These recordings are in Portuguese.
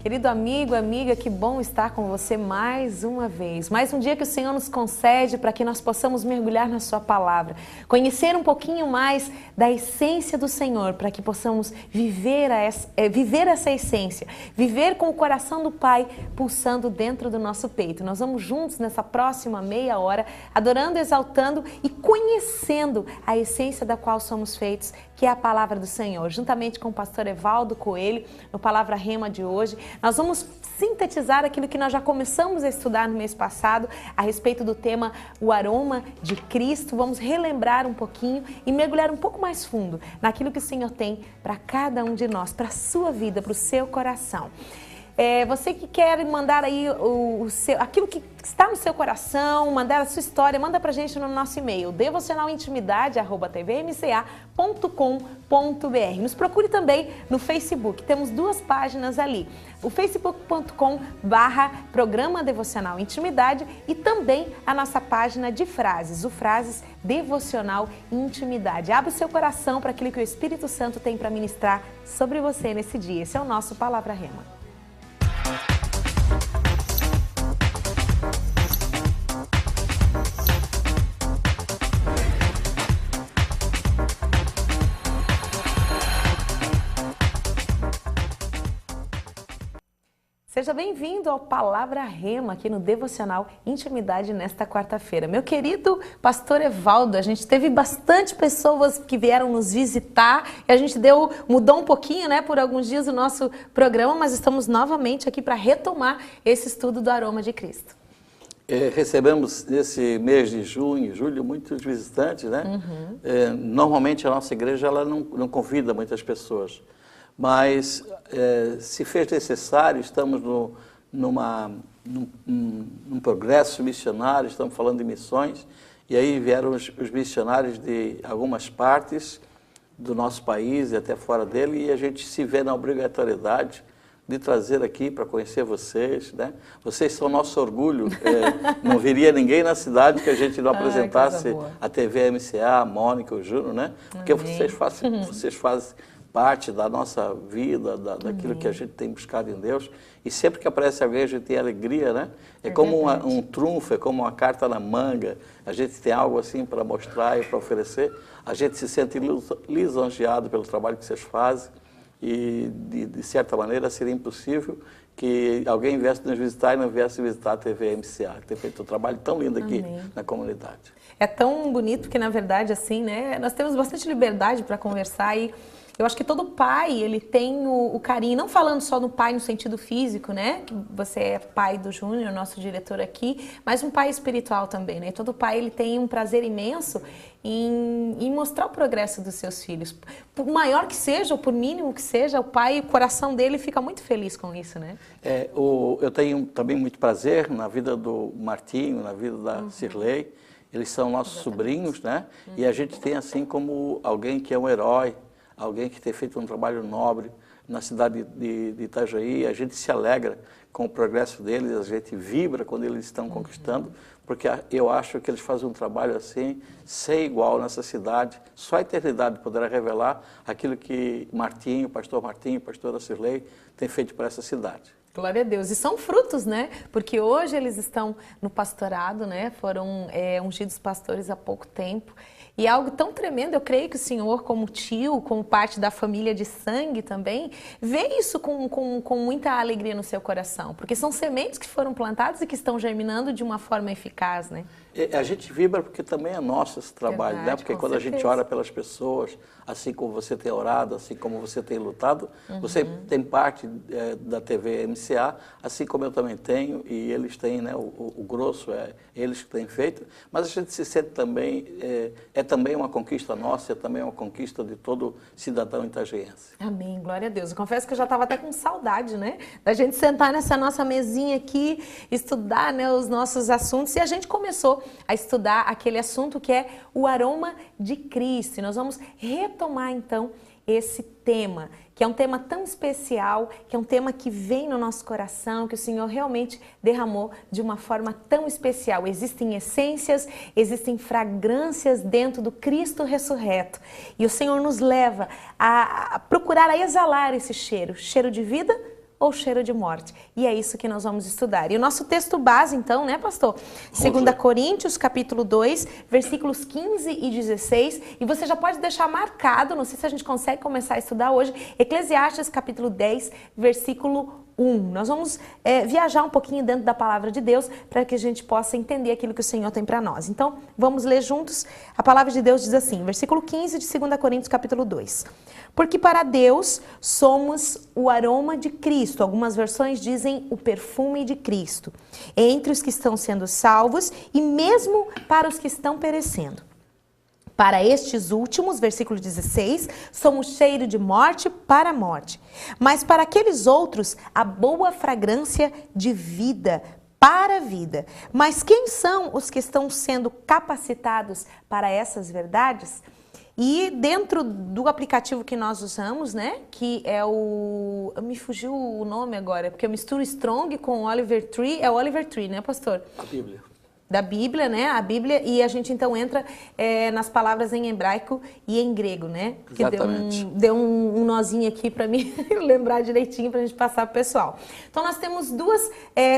Querido amigo, amiga, que bom estar com você mais uma vez. Mais um dia que o Senhor nos concede para que nós possamos mergulhar na sua palavra. Conhecer um pouquinho mais da essência do Senhor, para que possamos viver essa essência. Viver com o coração do Pai pulsando dentro do nosso peito. Nós vamos juntos nessa próxima meia hora, adorando, exaltando e conhecendo a essência da qual somos feitos, que é a palavra do Senhor. Juntamente com o pastor Evaldo Coelho, no Palavra Rema de hoje, nós vamos sintetizar aquilo que nós já começamos a estudar no mês passado, a respeito do tema O Aroma de Cristo. Vamos relembrar um pouquinho e mergulhar um pouco mais fundo naquilo que o Senhor tem para cada um de nós, para a sua vida, para o seu coração. Você que quer mandar aí aquilo que está no seu coração, mandar a sua história, manda pra gente no nosso e-mail, devocionalintimidade@tvmca.com.br. Nos procure também no Facebook, temos 2 páginas ali, o facebook.com/programa Devocional Intimidade e também a nossa página de frases, o Frases Devocional Intimidade. Abre o seu coração para aquilo que o Espírito Santo tem para ministrar sobre você nesse dia. Esse é o nosso Palavra Rema. Seja bem-vindo ao Palavra Rema aqui no Devocional Intimidade nesta quarta-feira. Meu querido pastor Evaldo, a gente teve bastante pessoas que vieram nos visitar e a gente mudou um pouquinho, né, por alguns dias o nosso programa, mas estamos novamente aqui para retomar esse estudo do aroma de Cristo. Recebemos nesse mês de junho, julho, muitos visitantes, né? Normalmente a nossa igreja ela não convida muitas pessoas. Mas, se fez necessário, estamos num progresso missionário, estamos falando de missões, e aí vieram os missionários de algumas partes do nosso país e até fora dele, e a gente se vê na obrigatoriedade de trazer aqui para conhecer vocês, né? Vocês são nosso orgulho, não viria ninguém na cidade que a gente não apresentasse a TV MCA, a Mônica, o Júnior, né? Porque vocês fazem parte da nossa vida, daquilo que a gente tem buscado em Deus. E sempre que aparece alguém, a gente tem alegria, né? É como um trunfo, é como uma carta na manga. A gente tem algo assim para mostrar e para oferecer. A gente se sente lisonjeado pelo trabalho que vocês fazem. E, de certa maneira, seria impossível que alguém viesse nos visitar e não viesse visitar a TV MCA, que tem feito um trabalho tão lindo aqui na comunidade. É tão bonito que, na verdade, assim, né? Nós temos bastante liberdade para conversar e eu acho que todo pai, ele tem o carinho, não falando só do pai no sentido físico, né? Que você é pai do Júnior, nosso diretor aqui, mas um pai espiritual também, né? Todo pai, ele tem um prazer imenso em mostrar o progresso dos seus filhos. Por maior que seja, ou por mínimo que seja, o pai, o coração dele fica muito feliz com isso, né? Eu tenho também muito prazer na vida do Martinho, na vida da Cirlei. Eles são nossos sobrinhos, né? E a gente tem assim como alguém que é um herói, alguém que tem feito um trabalho nobre na cidade de Itajaí. A gente se alegra com o progresso deles, a gente vibra quando eles estão conquistando, porque eu acho que eles fazem um trabalho assim, sem igual nessa cidade. Só a eternidade poderá revelar aquilo que Martinho, pastora Cirlei, tem feito para essa cidade. Glória a Deus. E são frutos, né? Porque hoje eles estão no pastorado, né? Foram ungidos pastores há pouco tempo. E é algo tão tremendo, eu creio que o Senhor, como tio, como parte da família de sangue também, vê isso com muita alegria no seu coração. Porque são sementes que foram plantadas e que estão germinando de uma forma eficaz, né? A gente vibra porque também é nosso esse trabalho, né? Porque quando a gente ora pelas pessoas, assim como você tem orado, assim como você tem lutado, você tem parte da TV MCA, assim como eu também tenho, e eles têm, né? O grosso é eles que têm feito, mas a gente se sente também, é também uma conquista nossa, é também uma conquista de todo cidadão itajaense. Amém, glória a Deus. Eu confesso que eu já estava até com saudade, né? Da gente sentar nessa nossa mesinha aqui, estudar, né, os nossos assuntos, e a gente começou a estudar aquele assunto que é o aroma de Cristo. E nós vamos retomar então esse tema, que é um tema tão especial, que é um tema que vem no nosso coração, que o Senhor realmente derramou de uma forma tão especial. Existem essências, existem fragrâncias dentro do Cristo ressurreto. E o Senhor nos leva a procurar, a exalar esse cheiro, cheiro de vida, ou cheiro de morte? E é isso que nós vamos estudar. E o nosso texto base, então, né, pastor? 2 Coríntios, capítulo 2, versículos 15 e 16. E você já pode deixar marcado, não sei se a gente consegue começar a estudar hoje, Eclesiastes, capítulo 10, versículo 1. Nós vamos viajar um pouquinho dentro da palavra de Deus para que a gente possa entender aquilo que o Senhor tem para nós. Então, vamos ler juntos. A palavra de Deus diz assim, versículo 15 de 2 Coríntios, capítulo 2. Porque para Deus somos o aroma de Cristo. Algumas versões dizem o perfume de Cristo. Entre os que estão sendo salvos e mesmo para os que estão perecendo. Para estes últimos, versículo 16, somos cheiro de morte para a morte. Mas para aqueles outros, a boa fragrância de vida para a vida. Mas quem são os que estão sendo capacitados para essas verdades? E dentro do aplicativo que nós usamos, né, que é o... Me fugiu o nome agora, porque eu misturo Strong com Oliver Tree. É o Oliver Tree, né, pastor? A Bíblia. Da Bíblia, né? A Bíblia, e a gente então entra nas palavras em hebraico e em grego, né? Que Exatamente. deu um nozinho aqui para mim lembrar direitinho para a gente passar para o pessoal. Então nós temos duas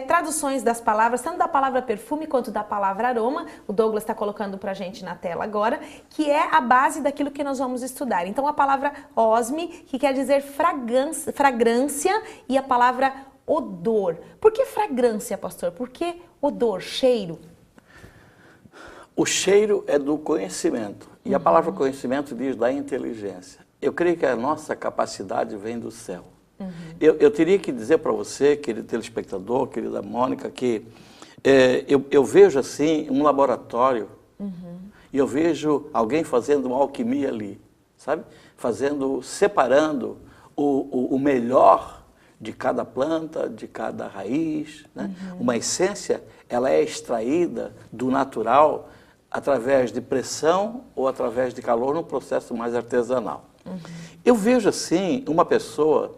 traduções das palavras, tanto da palavra perfume quanto da palavra aroma. O Douglas está colocando para a gente na tela agora, que é a base daquilo que nós vamos estudar. Então a palavra osme, que quer dizer fragrância, e a palavra odor. Por que fragrância, pastor? Por que odor, cheiro? O cheiro é do conhecimento. E a palavra conhecimento diz da inteligência. Eu creio que a nossa capacidade vem do céu. Eu teria que dizer para você, querido telespectador, querida Mônica, que eu vejo assim um laboratório e eu vejo alguém fazendo uma alquimia ali, sabe? Separando o melhor de cada planta, de cada raiz, né? Uma essência, ela é extraída do natural através de pressão ou através de calor num processo mais artesanal. Eu vejo assim uma pessoa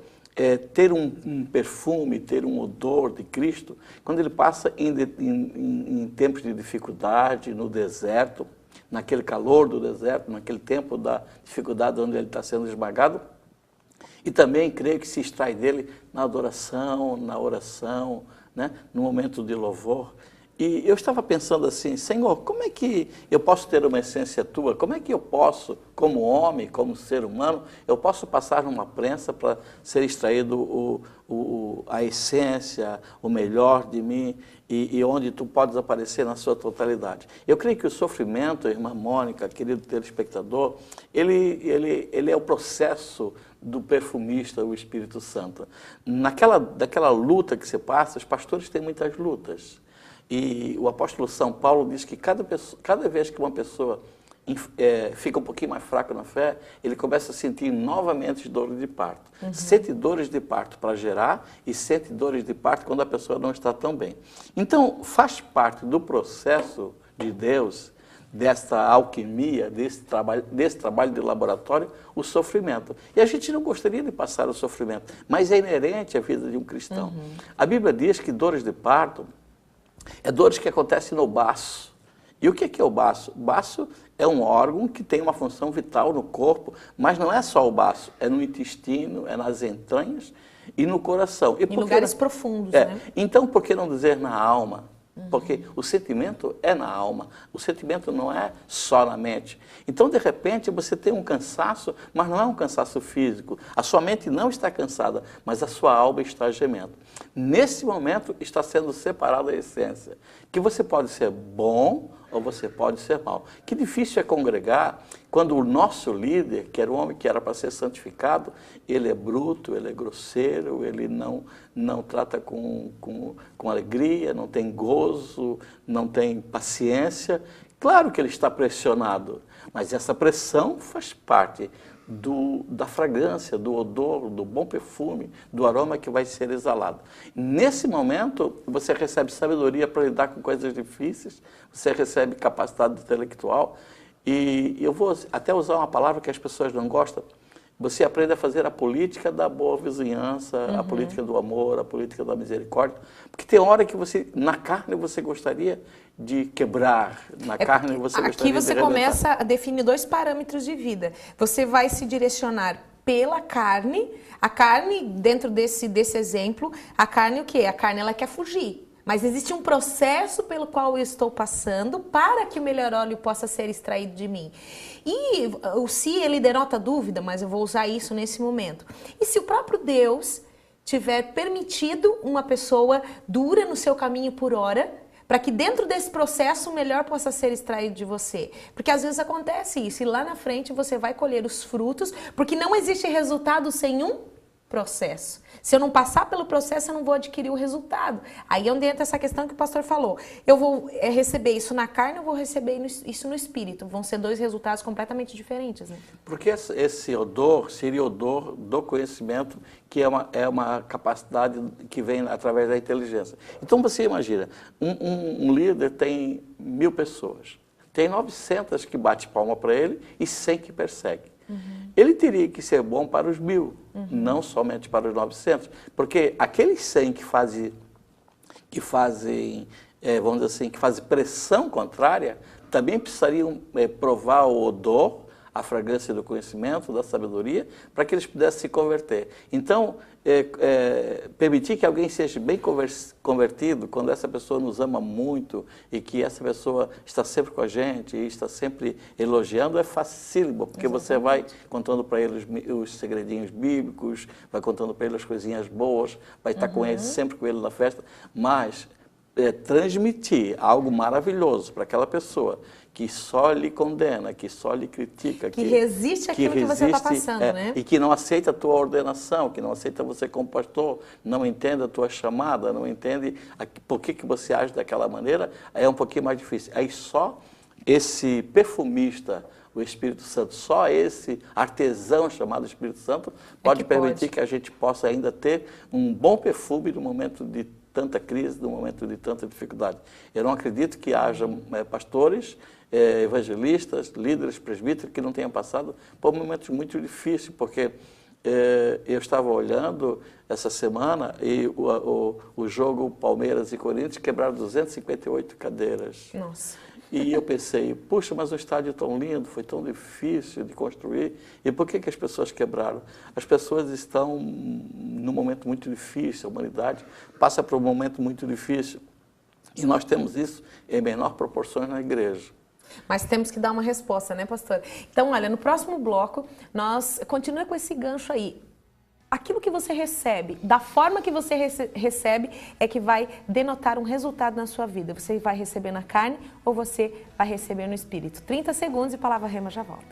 ter um perfume, ter um odor de Cristo, quando ele passa em tempos de dificuldade, no deserto, naquele calor do deserto, naquele tempo da dificuldade onde ele está sendo esmagado. E também creio que se extrai dele na adoração, na oração, né? No momento de louvor. E eu estava pensando assim, Senhor, como é que eu posso ter uma essência tua? Como é que eu posso, como homem, como ser humano, eu posso passar numa prensa para ser extraído a essência, o melhor de mim, e onde tu podes aparecer na sua totalidade? Eu creio que o sofrimento, irmã Mônica, querido telespectador, ele é o processo do perfumista, o Espírito Santo. Daquela luta que você passa, os pastores têm muitas lutas. E o apóstolo São Paulo diz que cada vez que uma pessoa fica um pouquinho mais fraca na fé, ele começa a sentir novamente dores de parto. Sente dores de parto para gerar e sente dores de parto quando a pessoa não está tão bem. Então, faz parte do processo de Deus, desta alquimia, desse trabalho de laboratório, o sofrimento. E a gente não gostaria de passar o sofrimento, mas é inerente à vida de um cristão. A Bíblia diz que dores de parto é dores que acontecem no baço. E o que é o baço? O baço é um órgão que tem uma função vital no corpo, mas não é só o baço, é no intestino, é nas entranhas e no coração. Em lugares profundos, né? Então, por que não dizer na alma? Porque o sentimento é na alma, o sentimento não é só na mente. Então, de repente, você tem um cansaço, mas não é um cansaço físico. A sua mente não está cansada, mas a sua alma está gemendo. Nesse momento, está sendo separada a essência, que você pode ser bom ou você pode ser mal. Que difícil é congregar quando o nosso líder, que era um homem que era para ser santificado, ele é bruto, ele é grosseiro, ele não trata com alegria, não tem gozo, não tem paciência. Claro que ele está pressionado, mas essa pressão faz parte da fragrância, do odor, do bom perfume, do aroma que vai ser exalado. Nesse momento, você recebe sabedoria para lidar com coisas difíceis, você recebe capacidade intelectual, e eu vou até usar uma palavra que as pessoas não gostam. Você aprende a fazer a política da boa vizinhança, a política do amor, a política da misericórdia, porque tem hora que você, na carne, você gostaria de quebrar, na carne você gostaria de Aqui você começa a definir 2 parâmetros de vida. Você vai se direcionar pela carne. A carne, dentro desse exemplo, a carne o quê? A carne ela quer fugir. Mas existe um processo pelo qual eu estou passando para que o melhor óleo possa ser extraído de mim. E o se ele denota dúvida, mas eu vou usar isso nesse momento. E se o próprio Deus tiver permitido uma pessoa dura no seu caminho por hora, para que dentro desse processo o melhor possa ser extraído de você. Porque às vezes acontece isso e lá na frente você vai colher os frutos, porque não existe resultado sem um processo. Se eu não passar pelo processo, eu não vou adquirir o resultado. Aí é onde entra essa questão que o pastor falou. Eu vou receber isso na carne, eu vou receber isso no espírito. Vão ser dois resultados completamente diferentes, né? Porque esse odor seria o odor do conhecimento, que é uma capacidade que vem através da inteligência. Então você imagina, um líder tem 1000 pessoas, tem 900 que bate palma para ele e 100 que perseguem. Ele teria que ser bom para os 1000, não somente para os 900, porque aqueles 100 que fazem, vamos dizer assim, que fazem pressão contrária, também precisariam provar o odor, a fragrância do conhecimento, da sabedoria, para que eles pudessem se converter. Então, permitir que alguém seja bem convertido, quando essa pessoa nos ama muito e que essa pessoa está sempre com a gente e está sempre elogiando, é facílimo, porque você vai contando para eles os segredinhos bíblicos, vai contando para eles as coisinhas boas, vai estar com eles, sempre com ele na festa, mas transmitir algo maravilhoso para aquela pessoa que só lhe condena, que só lhe critica, que resiste àquilo que você está passando, né? E que não aceita a tua ordenação, que não aceita você como pastor, não entende a tua chamada, não entende por que você age daquela maneira, aí é um pouquinho mais difícil. Aí só esse perfumista, o Espírito Santo, só esse artesão chamado Espírito Santo pode permitir que a gente possa ainda ter um bom perfume no momento de tanta crise, no momento de tanta dificuldade. Eu não acredito que haja pastores, evangelistas, líderes, presbíteros que não tenham passado por momentos muito difíceis, porque eu estava olhando essa semana e o jogo Palmeiras e Corinthians quebraram 258 cadeiras. Nossa. E eu pensei, puxa, mas um estádio tão lindo, foi tão difícil de construir, e por que as pessoas quebraram? As pessoas estão num momento muito difícil, a humanidade passa por um momento muito difícil, e nós temos isso em menor proporções na igreja. Mas temos que dar uma resposta, né, pastor? Então, olha, no próximo bloco, nós continua com esse gancho aí. Aquilo que você recebe, da forma que você recebe, é que vai denotar um resultado na sua vida. Você vai receber na carne ou você vai receber no espírito. 30 segundos e Palavra Rema já volta.